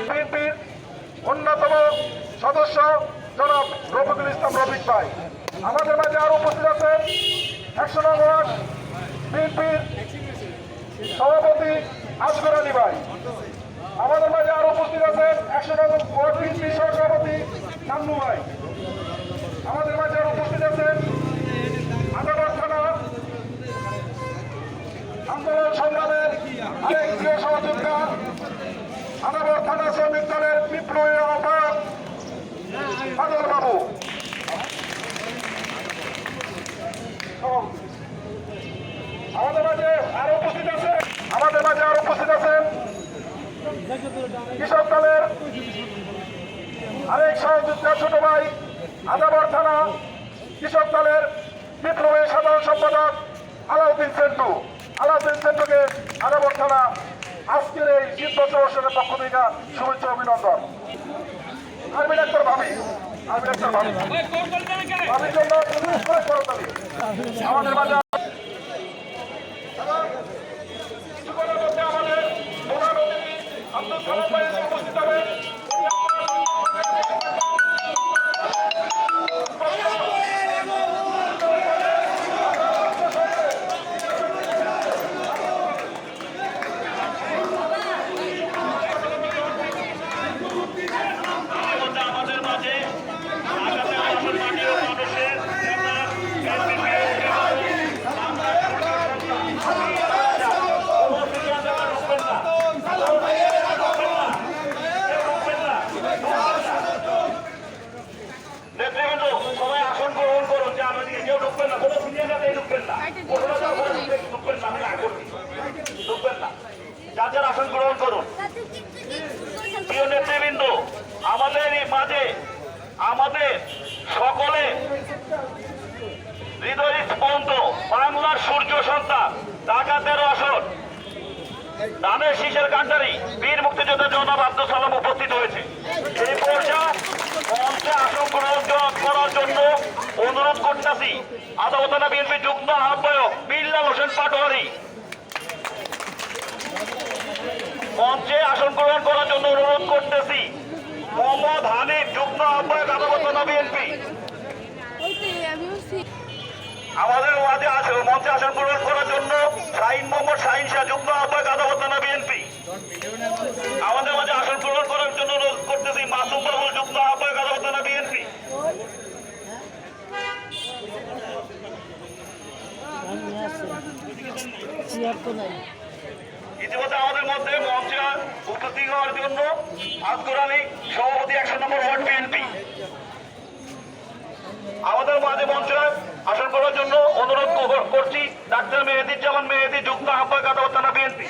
বিএনপির অন্যতম সদস্য জনাব রফিকুল ইসলাম রফিক ভাই আমাদের মাঝে আরো উপস্থিত আছেন। 100 নং ওয়ার্ড বিএনপির সভাপতি আসগর আলী ভাই আমাদের মাঝে আরো উপস্থিত আছেন। 100 নং ওয়ার্ড বিএনপির সভাপতি নান্নু ভাই আমাদের মাঝে আরো উপস্থিত আছেন। আদালত থানা আন্দোলন সংগ্রামের আরেক প্রিয় সহযোদ্ধা আদালত থানা শ্রমিক দলের বিপ্লবী আহ্বায়ক বাদল বাবু আমাদের মাঝে আরো উপস্থিত আছেন। কৃষক দলের আরেক সহযোদ্ধা ছোট ভাই আদাবর থানা কৃষক দলের বিপ্লবী সাধারণ সম্পাদক আলাউদ্দিন সেন্টুকে আদাবর থানা আজকের এই শীত অনুষ্ঠানের পক্ষ থেকে শুভেচ্ছা অভিনন্দন। আর্মি ডাক্তার ভাবির জন্য আমাদের মাঝে আমাদের প্রধান অতিথি আব্দুল সালাম ভাই উপস্থিত হবেন। যার আসন গ্রহণ করুন। প্রিয় নেতৃবৃন্দ, আমাদের এই মাঝে আমাদের সকলে হৃদয় স্পন্দ বাংলার সূর্য সন্তান ঢাকাতের আসন ধানের শীষের কান্ডারি বীর মুক্তিযোদ্ধা জনাব আব্দুল সালাম উপস্থিত হয়েছে। এই পর্যায়ে মঞ্চে আসন গ্রহণ করার জন্য অনুরোধ করতেছি আদালত থানা বিএনপি যুগ্ম আহ্বায়ক বিল্লাল হোসেন পাটোয়ারি মঞ্চে আসন গ্রহণ করার জন্য অনুরোধ করতেছি। মোহাম্মদ হানিফ যুগ্ম আহ্বায়ক আদালত থানা বিএনপি আমাদের মাঝে মঞ্চে আসন গ্রহণ করার জন্য মোহাম্মদ শাহিন শাহ যুগ্ম আহ্বায়ক আদালত থানা বিএনপি আমাদের মাঝে আসন গ্রহণ করার জন্য অনুরোধ করতেছি। মাসুম বাবুল যুগ্ম আহ্বায়ক আদালত থানা বিএনপি ইতিমধ্যে আমাদের মধ্যে মঞ্চে উপস্থিত হওয়ার জন্য আসগর আলী সভাপতি 100 নম্বর ওয়ার্ড বিএনপি আমাদের মাঝে মঞ্চে আসন করার জন্য অনুরোধ করছি ডাক্তার মেহেদুজ্জামান মেহেদী যুগ্ম আহ্বায়ক আদালত থানা বিএনপি।